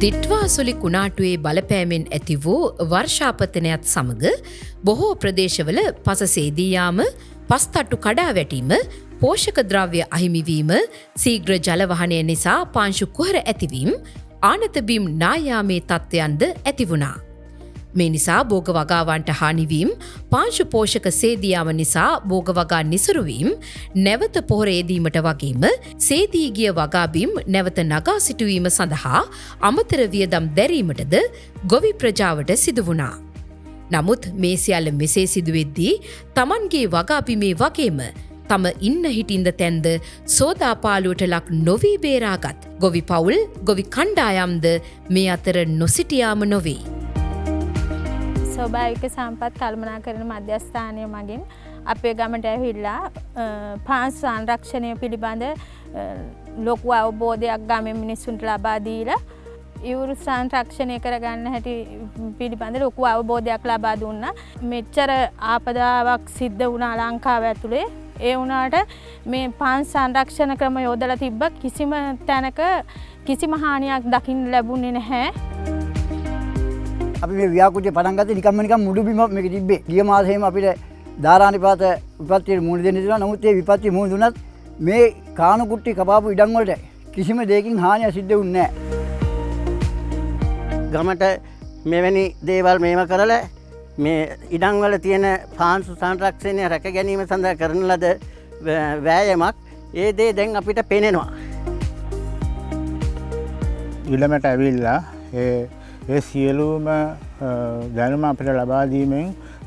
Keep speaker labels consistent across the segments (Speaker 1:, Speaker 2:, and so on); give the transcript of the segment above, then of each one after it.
Speaker 1: දිට්වාසුලි කුණාටුවේ බලපෑමෙන් ඇති වූ වර්ෂාපතනයත් සමග බොහෝ ප්‍රදේශවල පස සේදී යාම, පස්තට්ටු කඩා වැටීම, පෝෂක ද්‍රව්‍ය අහිමිවීම, සීග්‍ර ජලවහනය නිසා පාංශු කුහර ඇතිවීම, ආනතබීම් නායාමේ තත්ත්වයන්ද ඇති වුණා. මේ නිසා බෝග වගාවන්ට හානිවීම, පාංශු පෝෂක සේදියාම නිසා බෝග වගා නිසරුවීම, නැවත පොහොර ඒදීමට වගේම සේදී ගිය වගාබීම් නැවත නගා සිටුවීම සඳහා අමතර වියදම් දැරීමටද ගොවි ප්‍රජාවට සිදු වුණා. නමුත් මේ සියල්ල මෙසේ සිදුවෙද්දී තමන්ගේ වගාබිමේ වගේම තම ඉන්න හිටින්ද තැන්ද සෝදාපාලුවට ලක් නොවී බේරාගත් ගොවි පවුල්, ගොවි කණ්ඩායම්ද මේ අතර නොසිටියාම නොවේ.
Speaker 2: ස්වභාවික සම්පත් කළමනාකරණ මධ්‍යස්ථානය මගින් අපේ ගමට ඇවිල්ලා පාංශු සංරක්ෂණය පිළිබඳ ලොකු අවබෝධයක් ගමේ මිනිස්සුන්ට ලබා දීලා ඉවුරු සංරක්ෂණය කරගන්න හැටි පිළිබඳ ලොකු අවබෝධයක් ලබා දුන්නා. මෙච්චර ආපදාවක් සිද්ධ වුණා ලංකාව ඇතුලේ. ඒ වුණාට මේ පාංශු සංරක්ෂණ ක්‍රම යොදලා තිබ්බ කිසිම තැනක කිසිම හානියක් දකින්න ලැබුණේ නැහැ.
Speaker 3: අපි මේ ව්‍යාකෘතිය පටන් ගත්තේ නිකම්ම මුඩු බිමක් මේක තිබ්බේ. ගිය මාසෙම අපිට ධාරානිපාත විපත්තියට මුහුණ දෙන්න තිබුණා. නමුත් මේ විපත්තිය මුහුණ දුන්නත් මේ කාණු කුට්ටි කපාපු ඉඩම් වලට කිසිම දෙයකින් හානියක් සිද්ධ වුණේ නැහැ.
Speaker 4: ගමට මෙවැනි දේවල් මේව කරලා මේ ඉඩම් වල තියෙන පාංශු සංරක්ෂණය රැක ගැනීම සඳහා කරන ලද වෑයමක් ඒ දේ දැන් අපිට පේනවා.
Speaker 5: ඊළමට ඇවිල්ලා ඒ සියලුම දැනුම අපිට ලබා දීමෙන්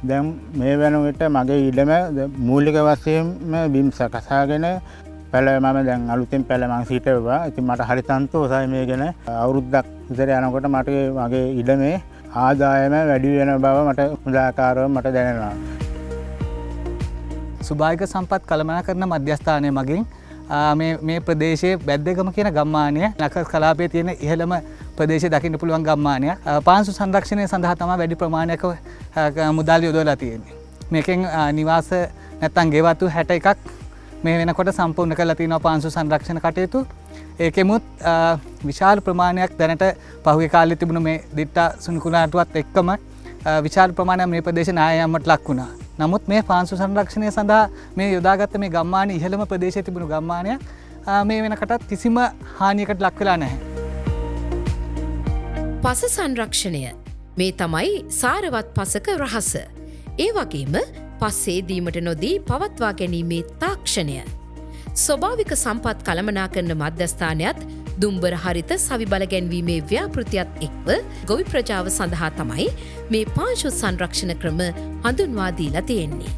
Speaker 5: දැන් මේ වෙන විට මගේ ඉඩම මූලික වශයෙන්ම බිම් සකසාගෙන පැල මම දැන් අලුතෙන් පැල මං සිටවුවා. ඉතින් මට හරි සන්තෝෂයි මේ ගැන. අවුරුද්දක් විතර යනකොට මට මගේ ඉඩමේ ආදායම වැඩි වෙන බව මට හොඳාකාරව මට දැනෙනවා.
Speaker 6: ස්වභාවික සම්පත් කළමනාකරණ මධ්‍යස්ථානය මගින් මේ ප්‍රදේශයේ බැද්දගම කියන ගම්මානය නකස් කලාපයේ තියෙන ඉහළම ප්‍රදේශය දකින්න පුළුවන් ගම්මානය. පාංශු සංරක්ෂණය සඳහා තමයි වැඩි ප්‍රමාණයක මුදල් යොදවලා තියෙන්නේ. මේකෙන් නිවාස නැත්තම් ගෙවතු 61ක් මේ වෙනකොට සම්පූර්ණ කරලා තියෙනවා පාංශු සංරක්ෂණ කටයුතු. ඒකෙමුත් විශාල ප්‍රමාණයක් දැනට පහුගිය කාලේ තිබුණ මේ දිට්ටා සුණුකුණාටුවත් එක්කම විශාල ප්‍රමාණයක් මේ ප්‍රදේශ නායයන්ට ලක් වුණා. නමුත් මේ පාංශු සංරක්ෂණය සඳහා මේ යොදාගත්ත මේ ගම්මානයේ ඉහළම ප්‍රදේශයේ තිබුණු ගම්මානය මේ වෙනකටත් කිසිම හානියකට ලක් වෙලා නැහැ.
Speaker 1: පස සංරක්ෂණය මේ තමයි සාරවත් පසක රහස. ඒ වගේම පස්සේදීමට නොදී පවත්වා ගැනීමේ තාක්ෂණය. ස්වභාවික සම්පත් කළමනාකරණ මධ්‍යස්ථානයත් දුම්බර හරිත සවි බල ගැන්වීමේ ව්‍යාපෘතියත් එක්ව ගොවි ප්‍රජාව සඳහා තමයි මේ පාංශු සංරක්ෂණ ක්‍රම හඳුන්වා දීලා තියෙන්නේ.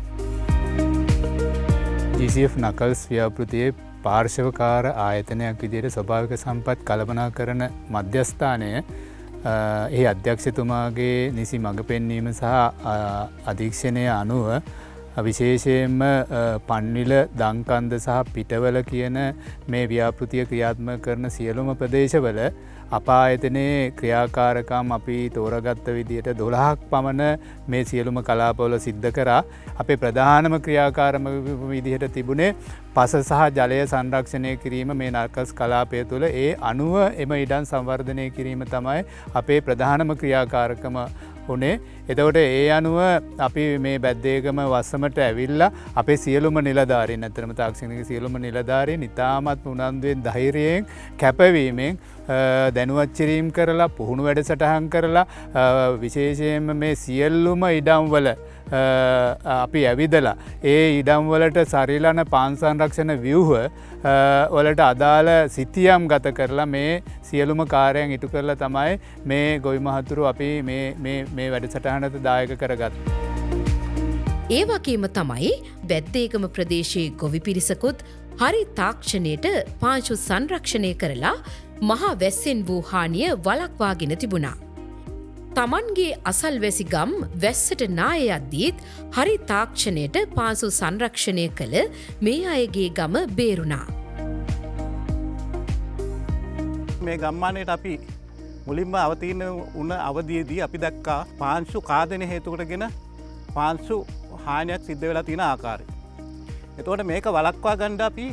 Speaker 7: GCF නකල්ස් ව්‍යාපෘතියේ පාර්ශවකාර ආයතනයක් විදිහට ස්වභාවික සම්පත් කළමනාකරණ මධ්‍යස්ථානය එහි අධ්‍යක්ෂතුමාගේ නිසි මඟ පෙන්වීම සහ අධීක්ෂණය අනුව විශේෂයෙන්ම පන්විල දංකන්ද සහ පිටවල කියන මේ ව්‍යාපෘතිය ක්‍රියාත්මක කරන සියලුම ප්‍රදේශවල අපායතනයේ ක්‍රියාකාරකම් අපි තෝරගත්ත විදියට 12ක් පමණ මේ සියලුම කලාපවල සිද්ධ කරා. අපේ ප්‍රධානම ක්‍රියාකාරම විදිහට තිබුණේ පස සහ ජලය සංරක්ෂණය කිරීම මේ නකස් කලාපය තුළ ඒ අනුව එම ඉඩම් සංවර්ධනය කිරීම තමයි අපේ ප්‍රධානම ක්‍රියාකාරකම උනේ. එතකොට ඒ අනුව අපි මේ බැද්දේගම වස්සමට ඇවිල්ලා අපේ සියලුම නිලධාරීන් අතරම තාක්ෂණික සියලුම නිලධාරීන් ඉතාමත් උනන්දුවෙන් ධෛර්යයෙන් කැපවීමෙන් දැනුවත්කිරීම කරලා පුහුණු වැඩසටහන් කරලා විශේෂයෙන්ම මේ සියලුම ඉඩම්වල අපි ඇවිදලා ඒ ඉඩම්වලට සරිලන පාංශු සංරක්ෂණ ව්‍යුහ වලට අදාළ සිතියම් ගත කරලා මේ සියලුම කාර්යයන් ඉටු කරලා තමයි මේ ගොවි මහතුරු අපි මේ වැඩසටහනට දායක කරගත්.
Speaker 1: ඒ වගේම තමයි බැද්දේගම ප්‍රදේශයේ ගොවි පිරිසකුත් හරි තාක්ෂණයට පාංශු සංරක්ෂණය කරලා මහා වැස්සෙන් වූ හානිය වළක්වාගෙන තිබුණා. තමන්ගේ අසල්වැසි ගම් වැස්සට නායයද්දීත් හරි තාක්ෂණයට පාංශු සංරක්ෂණය කළ මේ අයගේ ගම බේරුණා.
Speaker 8: මේ ගම්මානයට අපි මුලින්ම අවතීන වුණ අවධියේදී අපි දැක්කා පාංශු කාදනය හේතුකොටගෙන පාංශු හානියක් සිද්ධ වෙලා තියෙන ආකාරය. එතකොට මේක වළක්වා ගන්න අපි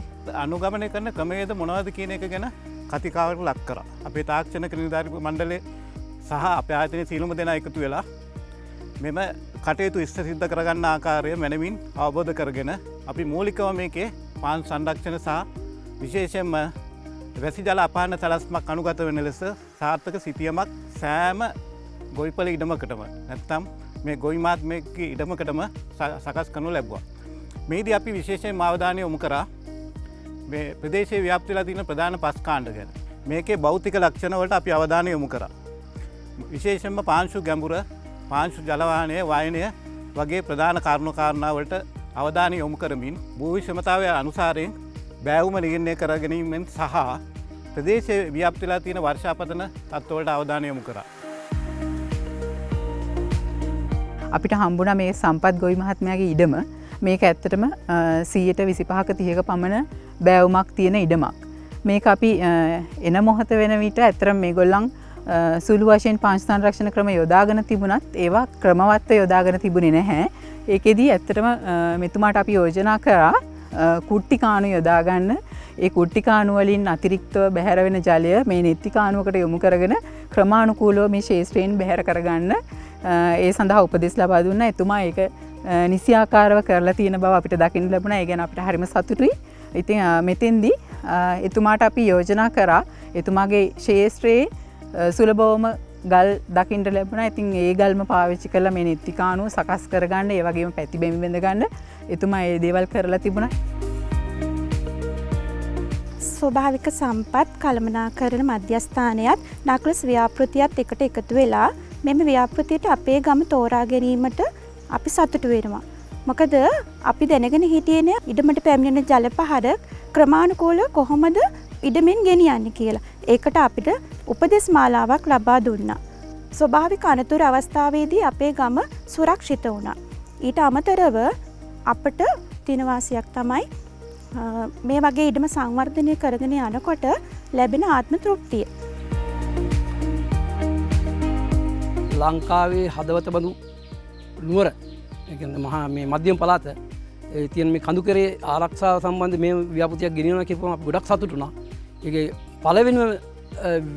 Speaker 8: අනුගමනය කරන ක්‍රමවේද මොනවද කියන එක ගැන කතිකාවට ලක් කරා. අපේ තාක්ෂණ ක්‍රීඩාධිපති මණ්ඩලය සහ අපේ ආයතනයේ සීලම දෙනා එකතු වෙලා මෙම කටයුතු ඉෂ්ට සිද්ධ කරගන්න ආකාරය මැනවින් අවබෝධ කරගෙන අපි මූලිකව මේකේ පාන් සංරක්ෂණ සහ විශේෂයෙන්ම වැසි ජල අපාන සලස්මක් අනුගත වෙන ලෙස සාර්ථක සිතියමක් සෑම ගොවිපළ ඉඩමකටම නැත්තම් මේ ගොවිමාත් මේක ඉඩමකටම සකස් කරනු ලැබුවා. මේදී අපි විශේෂයෙන් අවධානය යොමු කරා මේ ප්‍රදේශයේ ව්‍යාප්තිලා තියෙන ප්‍රධාන පස් කාණ්ඩ ගැන. මේකේ භෞතික ලක්ෂණ වලට අපි අවධානය යොමු කරා. විශේෂයෙන්ම පාංශු ගැඹුර, පාංශු ජලවාහනය, වයනය වගේ ප්‍රධාන කාරණා වලට අවධානය යොමු කරමින් භූ විෂමතාවය අනුසාරයෙන් බෑවුම නිර්ණය කර ගැනීමෙන් සහ ප්‍රදේශයේ ව්‍යාප්තිලා තියෙන වර්ෂාපතන තත්ත්වවලට අවධානය යොමු කරා.
Speaker 9: අපිට හම්බුණා මේ සම්පත් ගොවි මහත්මයාගේ ඉඩම. මේක ඇත්තටම 25%ක 30ක පමණ බෑවුමක් තියෙන ඉඩමක්. මේක අපි එන මොහොත වෙන විට ඇත්තටම මේගොල්ලන් සුළු වශයෙන් පාංශු සංරක්ෂණ ක්‍රම යොදාගෙන තිබුණත් ඒවා ක්‍රමවත්ව යොදාගෙන තිබුණේ නැහැ. ඒකෙදී ඇත්තටම මෙතුමාට අපි යෝජනා කරා කුට්ටි කාණු යොදාගන්න. ඒ කුට්ටි කාණු වලින් අතිරික්තව බැහැර වෙන ජලය මේ නෙත්ති කාණුවකට යොමු කරගෙන ක්‍රමානුකූලව මේ ශේෂ්ත්‍රයෙන් බැහැර කරගන්න ඒ සඳහා උපදෙස් ලබා දුන්නා. එතුමා ඒක නිසියාකාරව කරලා තියෙන බව අපිට දකින්න ලැබුණා. ඒ ගැන අපිට හරිම සතුටුයි. ඉතින් මෙතෙන්දී එතුමාට අපි යෝජනා කරා එතුමාගේ ශේෂ්ත්‍රයේ සුලභවම ගල් දකින්න ලැබුණා. ඉතින් ඒ ගල්ම පාවිච්චි කරලා මේ නෙත්ති කාණුව සකස් කරගන්න, ඒ වගේම පැති බැමි බඳ ගන්න එතුමා ඒ දේවල් කරලා තිබුණා.
Speaker 10: ස්වභාවික සම්පත් කළමනාකරණ මධ්‍යස්ථානයත් නක්ලස් ව්‍යාපෘතියත් එකට එකතු වෙලා මෙම ව්‍යාපෘතියට අපේ ගම තෝරා ගැනීමට අපි සතුටු වෙනවා. මොකද අපි දැනගෙන හිටියේ ඉඩමට පැමිණෙන ජල පහර ක්‍රමානුකූලව කොහොමද ඉඩමෙන් ගෙනියන්නේ කියලා. ඒකට අපිට උපදෙස් මාලාවක් ලබා දුන්නා. ස්වභාවික අනතුරු අවස්ථාවේදී අපේ ගම සුරක්ෂිත වුණා. ඊට අමතරව අපට දිනවාසියක් තමයි මේ වගේ ඉඩම සංවර්ධනය කරගෙන යනකොට ලැබෙන ආත්ම තෘප්තිය.
Speaker 11: ලංකාවේ හදවත බඳු නුවර මහා මේ මධ්‍යම පළාත තියෙන මේ කඳුකරේ ආරක්ෂාව සම්බන්ධ මේ ව්‍යාපෘතියක් ගෙනියනවා කියපුවම අපි ගොඩක් සතුටු වුණා. ඒකේ පළවෙනිම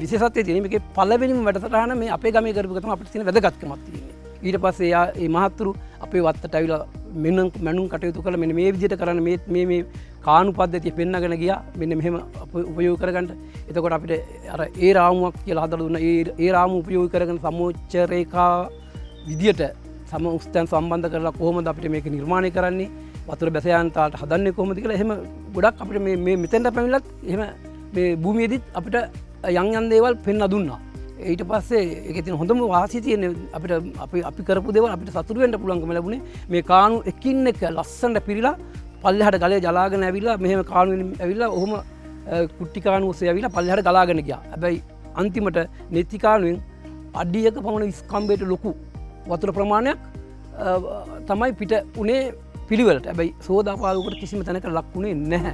Speaker 11: විශේෂත්වය තියෙන්නේ මේකේ පළවෙනිම වැඩසටහන මේ අපේ ගමේ කරපු එක තමයි අපිට තියෙන වැදගත්කමක් තියෙන්නේ. ඊට පස්සේ මේ මහත්තුරු අපේ වත්තට ඇවිල්ලා මැනුම් කටයුතු කළ මෙන්න මේ විදිහට කරන්න මේ කාණු පද්ධතිය පෙන්නගෙන ගියා. මෙන්න මෙහෙම උපයෝග කරගන්න. එතකොට අපිට අර ඒ රාමුවක් කියලා හදලා දුන්නා. ඒ රාමුව උපයෝග කරගෙන සමෝච්ච රේඛා විදියට සම උස්තන් සම්බන්ධ කරලා කොහොමද අපිට මේක නිර්මාණය කරන්නේ? වතුර බැස යාන තාලට හදන්නේ කොහොමද කියලා එහෙම ගොඩක් අපිට මේ මෙතෙන්ට පැමිණලත් එහෙම මේ භූමියේදීත් අපිට යම් දේවල් පෙන්ලා දුන්නා. ඊට පස්සේ ඒකේ තියෙන හොඳම වාසිය තියෙන්නේ අපිට අපි කරපු දේවල් අපිට සතුටු වෙන්න පුළුවන්කම ලැබුණේ මේ කාණු එකින් එක ලස්සනට පිරීලා පල්ලෙහාට ගලේ ජලාගෙන ඇවිල්ලා මෙහෙම කාණු ඇවිල්ලා ඔහොම කුට්ටි කාණු ඔස්සේ ඇවිල්ලා පල්ලෙහාට ගලාගෙන ගියා. හැබැයි අන්තිමට නෙත්ති කාණුවෙන් අඩියක පමණ ස්කම්බයට ලොකු වතුර ප්‍රමාණයක් තමයි පිට උනේ පිළිවෙලට. හැබැයි සෝදාපාලුවකට කිසිම තැනක ලක් වුණේ නැහැ.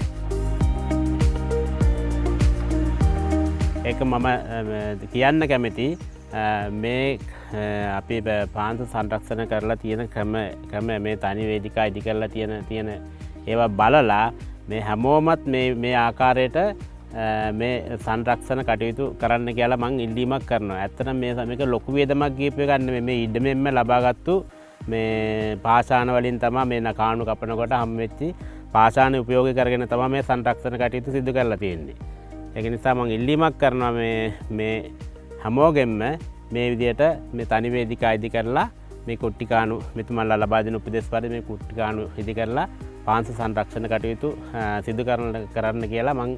Speaker 12: ඒක මම කියන්න කැමති මේ අපි පාංශු සංරක්ෂණ කරලා තියෙන ක්‍රම මේ තනි වේදිකා ඉදි කරලා තියෙන ඒවා බලලා මේ හැමෝමත් මේ ආකාරයට මේ සංරක්ෂණ කටයුතු කරන්න කියලා මං ඉල්ලීමක් කරනවා. ඇත්තටම මේක ලොකු වේදමක් ගියපු එකක් නෙමෙයි. මේ ඉඩමෙන්ම ලබාගත්තු මේ පාෂාණ වලින් තමයි මේ කාණු කපනකොට හම් වෙච්චි පාෂාණ උපයෝගී කරගෙන තමයි මේ සංරක්ෂණ කටයුතු සිදු කරලා තියෙන්නේ. ඒක නිසා මම ඉල්ලීමක් කරනවා මේ හැමෝගෙම මේ විදියට මේ තනි වේදිකා ඉදි කරලා මේ කුට්ටි කාණු මෙතුමන්ලා ලබා දෙන උපදෙස් පරිදි මේ කුට්ටි කාණු ඉදි කරලා පාංශු සංරක්ෂණ කටයුතු සිදු කරන්න කියලා මම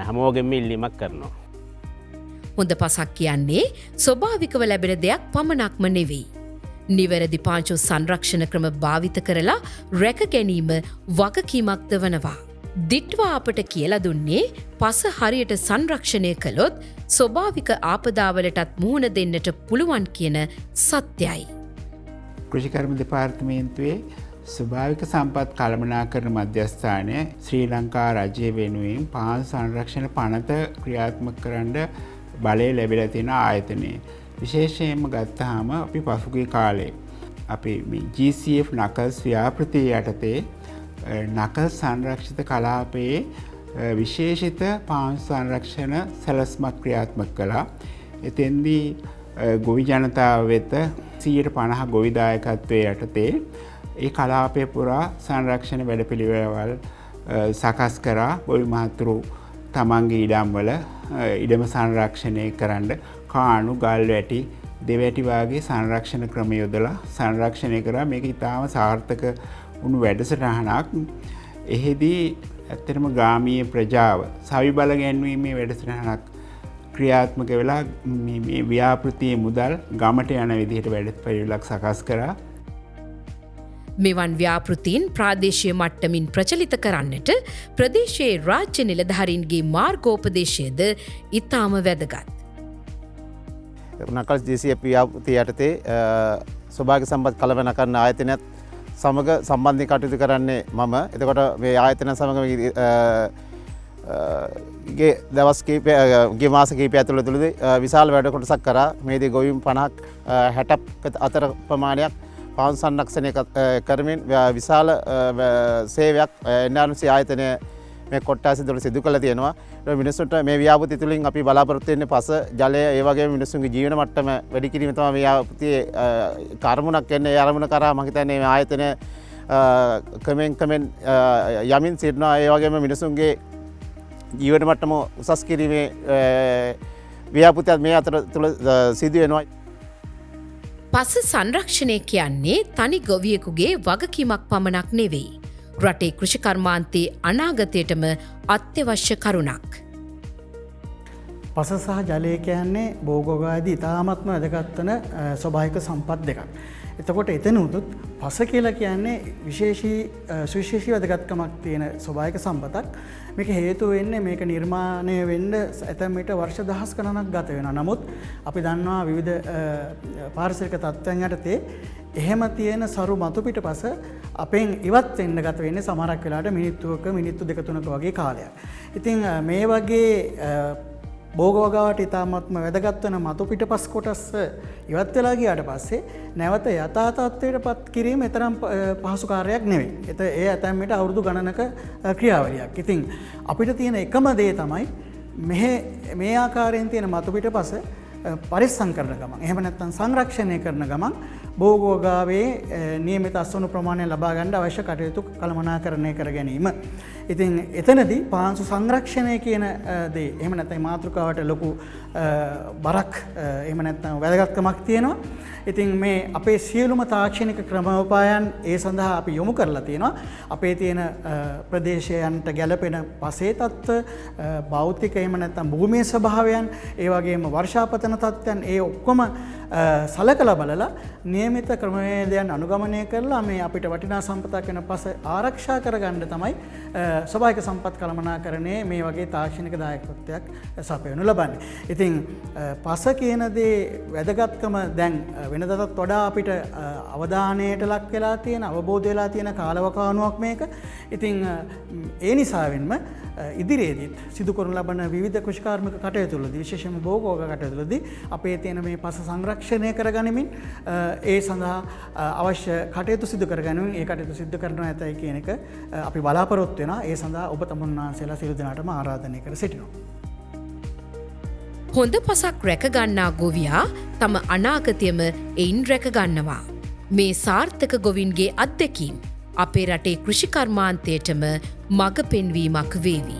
Speaker 12: හැමෝගෙම ඉල්ලීමක් කරනවා.
Speaker 1: හොඳ පසක් කියන්නේ ස්වභාවිකව ලැබෙන දෙයක් පමණක්ම නෙවෙයි. නිවැරදි පාංශු සංරක්ෂණ ක්‍රම භාවිත කරලා රැක ගැනීම වගකීමක්ද වනවා. දිට්වා අපට කියලා දුන්නේ පස හරියට සංරක්ෂණය කළොත් ස්වභාවික ආපදාවලටත් මුහුණ දෙන්නට පුළුවන් කියන සත්‍යයි.
Speaker 5: කෘෂිකර්ම දෙපාර්තමේන්තුවේ ස්වභාවික සම්පත් කළමනාකරණ මධ්‍යස්ථානය ශ්‍රී ලංකා රජය වෙනුවෙන් පාංශු සංරක්ෂණ පනත ක්‍රියාත්මක කරන්න බලය ලැබිලා තියෙන ආයතනය. විශේෂයෙන්ම ගත්තාම අපි පසුගිය කාලේ අපි GCF නකල්ස් ව්‍යාපෘතිය යටතේ නකල් සංරක්ෂිත කලාපයේ විශේෂිත පාංශු සංරක්ෂණ සැලැස්මක් ක්‍රියාත්මක කළා. එතෙන්දී ගොවි ජනතාව වෙත 50% ගොවි දායකත්වයේ යටතේ ඒ කලාපය පුරා සංරක්ෂණ වැඩපිළිවෙළවල් සකස් කරා. ගොවි මහතුරු තමන්ගේ ඉඩම්වල ඉඩම සංරක්ෂණය කරන්න කාණු, ගල් වැටි, දෙවැටි වාගේ සංරක්ෂණ ක්‍රම යොදලා සංරක්ෂණය කරා. මේක ඉතාම සාර්ථක වුණු වැඩසටහනක්. එහෙදී ඇත්තටම ග්‍රාමීය ප්‍රජාව සවි බල ගැන්වීමේ වැඩසටහනක් ක්‍රියාත්මක වෙලා මේ ව්‍යාපෘතියේ මුදල් ගමට යන විදිහට වැඩපිළිවෙලක් සකස් කරා.
Speaker 1: මෙවන් ව්‍යාපෘතීන් ප්‍රාදේශීය මට්ටමින් ප්‍රචලිත කරන්නට ප්‍රදේශයේ රාජ්‍ය නිලධාරීන්ගේ මාර්ගෝපදේශයද ඉතාම වැදගත්.
Speaker 13: නකල්ස් ජීසිඑෆ් ව්‍යාපෘතිය යටතේ ස්වභාවික සම්පත් කළමනාකරන ආයතනයත් සමග සම්බන්ධයෙන් කටයුතු කරන්නේ මම. එතකොට මේ ආයතන සමග දවස් කීපය මාස කීපය ඇතුළතදී විශාල වැඩ කොටසක් කරා. මේදී ගොවීම් 50ක් 60 අතර ප්‍රමාණයක් පාංශු සංරක්ෂණය කරමින් විශාල සේවයක් NRC ආයතනය මේ කොට්ටාසි තුළ සිදු කළා තියෙනවා. මිනිස්සුන්ට මේ ව්‍යාපෘතිය තුළින් අපි බලාපොරොත්තු වෙන්නේ පස, ජලය, ඒ වගේම මිනිස්සුන්ගේ ජීවන මට්ටම වැඩි කිරීම තමයි මේ ව්‍යාපෘතියේ කර්මුණක් වෙන්නේ. ඒ අරමුණ කරා මම හිතන්නේ මේ ආයතනය කමෙන් යමින් සිටිනවා. ඒ වගේම මිනිස්සුන්ගේ ජීවන මට්ටම උසස් කිරීමේ ව්‍යාපෘතියක් මේ අතර තුළ සිදු වෙනවා.
Speaker 1: පස සංරක්ෂණය කියන්නේ තනි ගොවියෙකුගේ වගකීමක් පමණක් නෙවෙයි. රටේ කෘෂිකර්මාන්තයේ අනාගතයටම අත්‍යවශ්‍ය කරුණක්.
Speaker 14: පස සහ ජලය කියන්නේ භෝගෝගාදී ඉතාමත්ම වැදගත් වන ස්වභාවික සම්පත් දෙකක්. එතකොට එතනුතුත් පස කියලා කියන්නේ සුවිශේෂී වැදගත්කමක් තියෙන ස්වභාවික සම්පතක්. මේක හේතු වෙන්නේ මේක නිර්මාණය වෙන්න ඇතැම් විට වර්ෂ දහස් ගණනක් ගත වෙනවා. නමුත් අපි දන්නවා විවිධ පාරිසරික තත්ත්වයන් යටතේ එහෙම තියෙන සරු මතු පිටපස අපෙන් ඉවත් වෙන්න ගත වෙන්නේ සමහරක් වෙලාවට මිනිත්තුවක මිනිත්තු 2-3ක වගේ කාලයක්. ඉතින් මේ වගේ භෝගෝගාවට ඉතාමත්ම වැදගත් වන මතු පිටපස් කොටස් ඉවත් වෙලා ගියාට පස්සේ නැවත යථා තත්ත්වයට පත් කිරීම තරම් පහසු කාර්යයක් නෙවෙයි. ඒ ඇතැම් විට අවුරුදු ගණනක ක්‍රියාවලියක්. ඉතින් අපිට තියෙන එකම දේ තමයි මේ ආකාරයෙන් තියෙන මතු පිටපස පරිස්සම් කරන ගමන්, එහෙම නැත්නම් සංරක්ෂණය කරන ගමන් භෝගෝගාවේ නියමිත අස්වනු ප්‍රමාණය ලබා ගන්න අවශ්‍ය කටයුතු කළමනාකරණය කර ගැනීම. ඉතින් එතනදී පාංශු සංරක්ෂණය කියන දේ එහෙම නැත්නම් මාතෘකාවට ලොකු බරක් එහෙම නැත්නම් වැදගත්කමක් තියෙනවා. ඉතින් මේ අපේ සියලුම තාක්ෂණික ක්‍රමෝපායන් ඒ සඳහා අපි යොමු කරලා තියෙනවා. අපේ තියෙන ප්‍රදේශයන්ට ගැළපෙන පසේ තත්ත්ව, භෞතික එහෙම නැත්නම් භූමියේ ස්වභාවයන්, ඒ වගේම වර්ෂාපතන තත්ත්වයන් ඒ ඔක්කොම සලකලා බලලා නියමිත ක්‍රමවේදයන් අනුගමනය කරලා මේ අපිට වටිනා සම්පතක් වෙන පස ආරක්ෂා කරගන්න තමයි ස්වභාවික සම්පත් කළමනාකරණයේ මේ වගේ තාක්ෂණික දායකත්වයක් සපයනු ලබන්නේ. ඉතින් පස කියන දේ වැදගත්කම දැන් වෙනදටත් වඩා අපිට අවධානයට ලක් වෙලා තියෙන, අවබෝධ වෙලා තියෙන කාලවකවානුවක් මේක. ඉතින් ඒ නිසාවෙන්ම ඉදිරියේදීත් සිදු කරනු ලබන විවිධ කෘෂිකාර්මික කටයුතුවලදී, විශේෂයෙන්ම භෝගෝග කටයුතුවලදී අපේ තියෙන මේ පස සංරක්ෂණය කරගනිමින් ඒ සඳහා අවශ්‍ය කටයුතු සිදු කරගනිමින් ඒ කටයුතු සිදු කරනවා ඇතයි කියන එක අපි බලාපොරොත්තු වෙනවා. ඒ සඳහා ඔබ තමුන්නාන්සේලා සියලු දෙනාටම ආරාධනය කර සිටිනවා.
Speaker 1: හොඳ පසක් රැකගන්නා ගොවියා තම අනාගතයම එයින් රැකගන්නවා. මේ සාර්ථක ගොවින්ගේ අත්දැකීම් අපේ රටේ කෘෂිකර්මාන්තයටම මඟ පෙන්වීමක් වේවි.